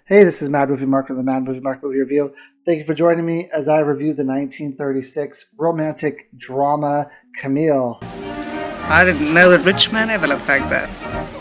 Hey, this is Mad Movie Mark from the Mad Movie Mark Movie Review. Thank you for joining me as I review the 1936 romantic drama Camille. I didn't know that rich men ever looked like that.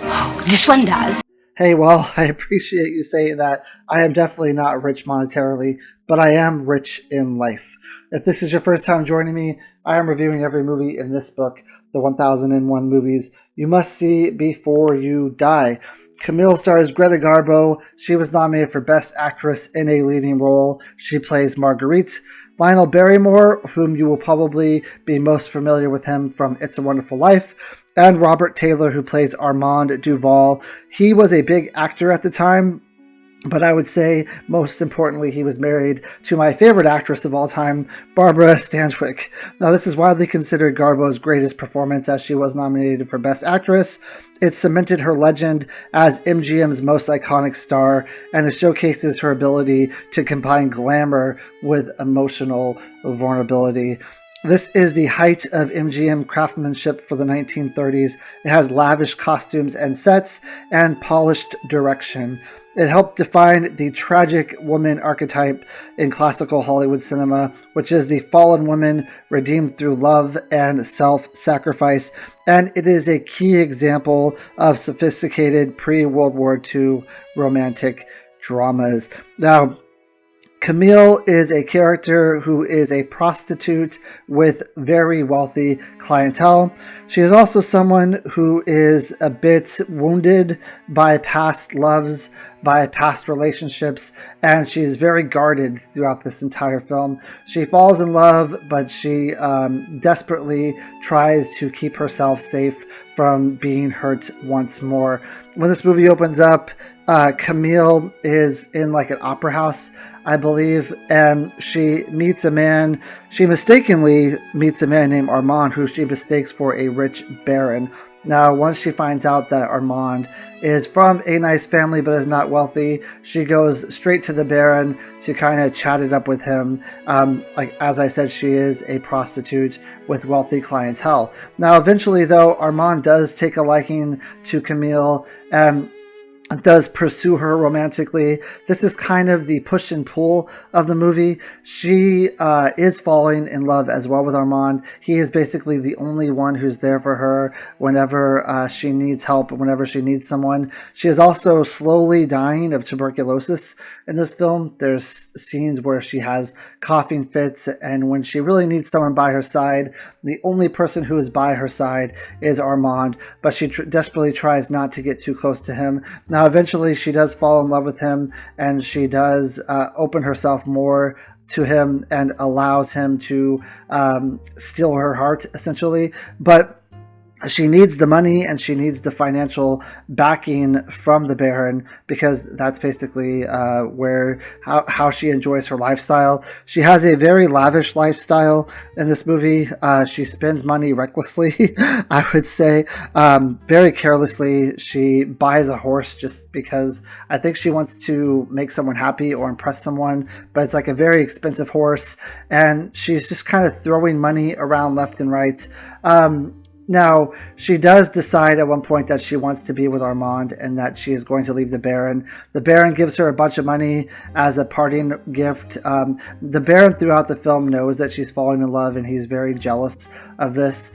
Oh, this one does. Hey, well, I appreciate you saying that. I am definitely not rich monetarily, but I am rich in life. If this is your first time joining me, I am reviewing every movie in this book, The 1001 Movies You Must See Before You Die. Camille stars Greta Garbo. She was nominated for Best Actress in a Leading Role. She plays Marguerite. Lionel Barrymore, whom you will probably be most familiar with him from It's a Wonderful Life, and Robert Taylor, who plays Armand Duval. He was a big actor at the time, but I would say, most importantly, he was married to my favorite actress of all time, Barbara Stanwyck. Now, this is widely considered Garbo's greatest performance, as she was nominated for Best Actress. It cemented her legend as MGM's most iconic star, and it showcases her ability to combine glamour with emotional vulnerability. This is the height of MGM craftsmanship for the 1930s. It has lavish costumes and sets and polished direction. It helped define the tragic woman archetype in classical Hollywood cinema, which is the fallen woman redeemed through love and self-sacrifice. And it is a key example of sophisticated pre-World War II romantic dramas. Now, Camille is a character who is a prostitute with very wealthy clientele. She is also someone who is a bit wounded by past loves, by past relationships, and she's very guarded throughout this entire film. She falls in love, but she desperately tries to keep herself safe from being hurt once more. When this movie opens up, Camille is in like an opera house, I believe, and she meets a man. She mistakenly meets a man named Armand, who she mistakes for a rich baron. Now, once she finds out that Armand is from a nice family but is not wealthy, she goes straight to the baron to kind of chat it up with him. Like, as I said, she is a prostitute with wealthy clientele. Now, eventually, though, Armand does take a liking to Camille and does pursue her romantically. This is kind of the push and pull of the movie. She is falling in love as well with Armand. He is basically the only one who's there for her whenever she needs help, whenever she needs someone. She is also slowly dying of tuberculosis in this film. There's scenes where she has coughing fits, and when she really needs someone by her side, the only person who is by her side is Armand, but she desperately tries not to get too close to him. Now, eventually, she does fall in love with him, and she does open herself more to him and allows him to steal her heart, essentially. But she needs the money and she needs the financial backing from the Baron, because that's basically how she enjoys her lifestyle. She has a very lavish lifestyle in this movie. She spends money recklessly, I would say, very carelessly. She buys a horse just because I think she wants to make someone happy or impress someone, but it's like a very expensive horse, and she's just kind of throwing money around left and right. Now, she does decide at one point that she wants to be with Armand and that she is going to leave the Baron. The Baron gives her a bunch of money as a parting gift. The Baron throughout the film knows that she's falling in love, and he's very jealous of this.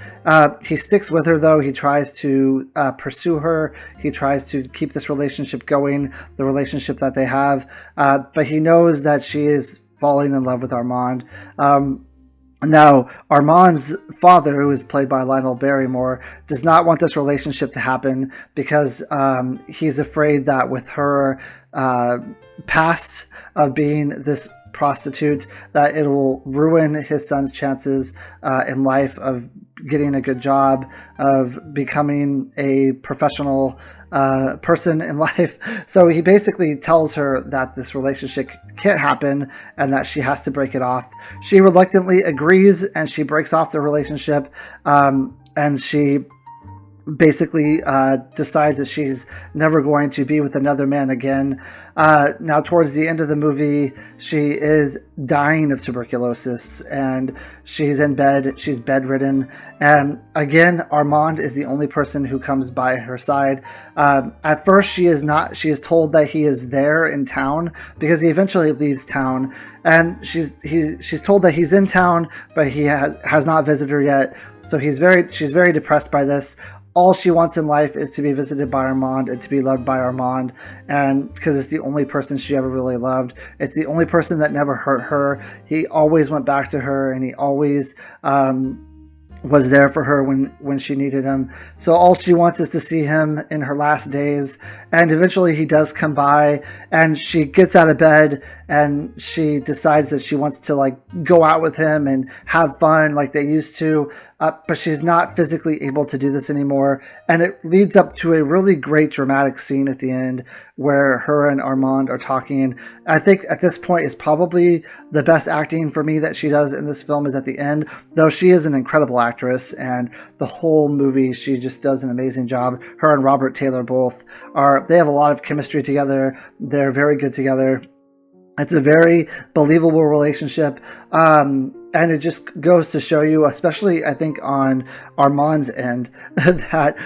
He sticks with her, though. He tries to pursue her. He tries to keep this relationship going, the relationship that they have. But he knows that she is falling in love with Armand. Now, Armand's father, who is played by Lionel Barrymore, does not want this relationship to happen because he's afraid that with her past of being this prostitute, that it will ruin his son's chances in life of getting a good job, of becoming a professional person in life. So he basically tells her that this relationship can't happen and that she has to break it off. She reluctantly agrees, and she breaks off the relationship, and she basically decides that she's never going to be with another man again. Now, towards the end of the movie, she is dying of tuberculosis, and she's in bed. She's bedridden, and again, Armand is the only person who comes by her side. At first, she is not. She is told that he is there in town because he eventually leaves town, and she's told that he's in town, but he has not visited her yet. So she's very depressed by this. All she wants in life is to be visited by Armand and to be loved by Armand, and because it's the only person she ever really loved. It's the only person that never hurt her. He always went back to her, and he always was there for her when she needed him. So all she wants is to see him in her last days, and eventually he does come by, and she gets out of bed and she decides that she wants to like go out with him and have fun like they used to, but she's not physically able to do this anymore, and it leads up to a really great dramatic scene at the end where her and Armand are talking. And I think at this point is probably the best acting for me that she does in this film is at the end, though she is an incredible actress, and the whole movie she just does an amazing job. Her and Robert Taylor both they have a lot of chemistry together. They're very good together. It's a very believable relationship, and it just goes to show you, especially I think on Armand's end, that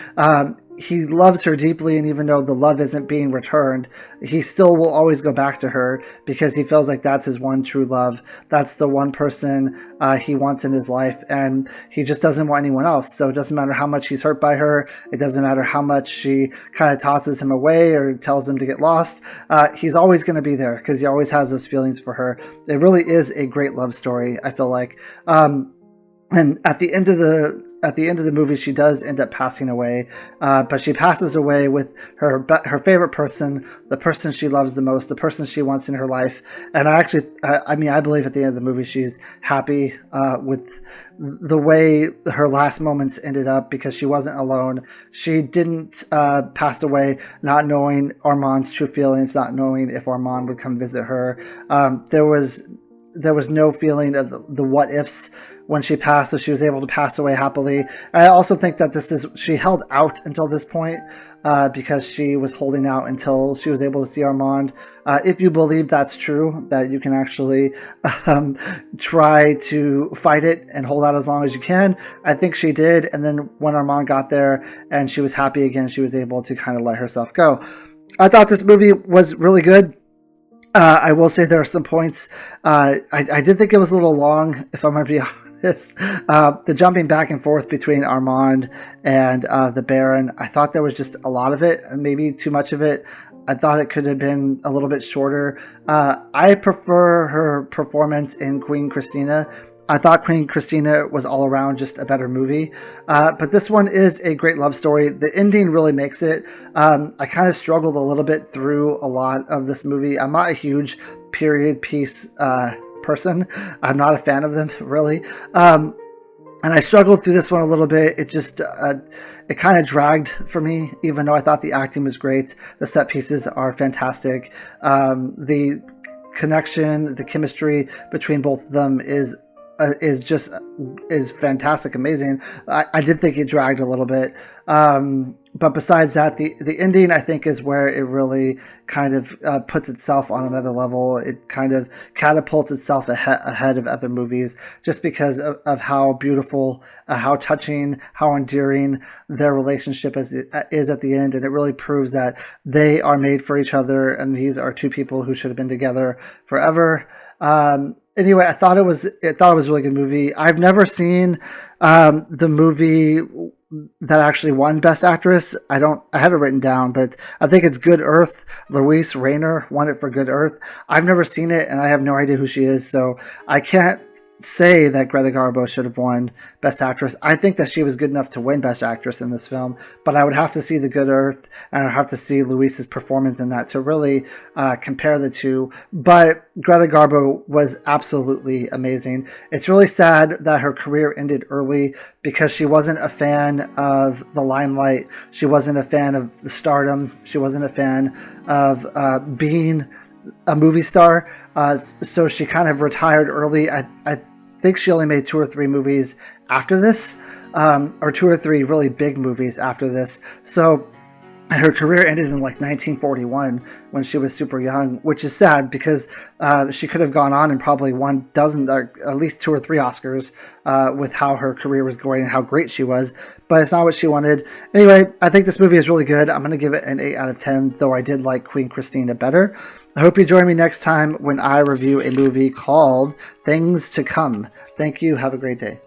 he loves her deeply, and even though the love isn't being returned, he still will always go back to her because he feels like that's his one true love. That's the one person he wants in his life, and he just doesn't want anyone else. So it doesn't matter how much he's hurt by her. It doesn't matter how much she kind of tosses him away or tells him to get lost. He's always going to be there because he always has those feelings for her. It really is a great love story, I feel like. And at the end of the movie, she does end up passing away, but she passes away with her favorite person, the person she loves the most, the person she wants in her life. And I believe at the end of the movie, she's happy with the way her last moments ended up because she wasn't alone. She didn't pass away not knowing Armand's true feelings, not knowing if Armand would come visit her. There was no feeling of the what ifs when she passed, so she was able to pass away happily. I also think that she held out until this point because she was holding out until she was able to see Armand. If you believe that's true, that you can actually try to fight it and hold out as long as you can, I think she did. And then when Armand got there and she was happy again, she was able to kind of let herself go. I thought this movie was really good. I will say there are some points. I did think it was a little long, if I'm going to be honest. The jumping back and forth between Armand and the Baron, I thought there was just a lot of it, maybe too much of it. I thought it could have been a little bit shorter. I prefer her performance in Queen Christina. I thought Queen Christina was all around just a better movie. But this one is a great love story. The ending really makes it. I kind of struggled a little bit through a lot of this movie. I'm not a huge period piece person. I'm not a fan of them, really. And I struggled through this one a little bit. It just, it kind of dragged for me, even though I thought the acting was great. The set pieces are fantastic. The connection, the chemistry between both of them is fantastic, amazing. I did think it dragged a little bit, but besides that, the ending I think is where it really kind of puts itself on another level. It kind of catapults itself ahead of other movies just because of how beautiful, how touching, how endearing their relationship is at the end, and it really proves that they are made for each other, and these are two people who should have been together forever. Anyway, I thought it was a really good movie. I've never seen the movie that actually won Best Actress. I have it written down, but I think it's Good Earth. Louise Rayner won it for Good Earth. I've never seen it, and I have no idea who she is, so I can't say that Greta Garbo should have won Best Actress. I think that she was good enough to win Best Actress in this film, but I would have to see The Good Earth, and I would have to see Louise's performance in that to really compare the two. But Greta Garbo was absolutely amazing. It's really sad that her career ended early because she wasn't a fan of the limelight. She wasn't a fan of the stardom. She wasn't a fan of being a movie star. So she kind of retired early. I think she only made 2 or 3 movies after this. or 2 or 3 really big movies after this. So her career ended in like 1941 when she was super young, which is sad because she could have gone on and probably won dozens, or at least 2 or 3 Oscars with how her career was going and how great she was. But it's not what she wanted. Anyway, I think this movie is really good. I'm going to give it an 8 out of 10, though I did like Queen Christina better. I hope you join me next time when I review a movie called Things to Come. Thank you. Have a great day.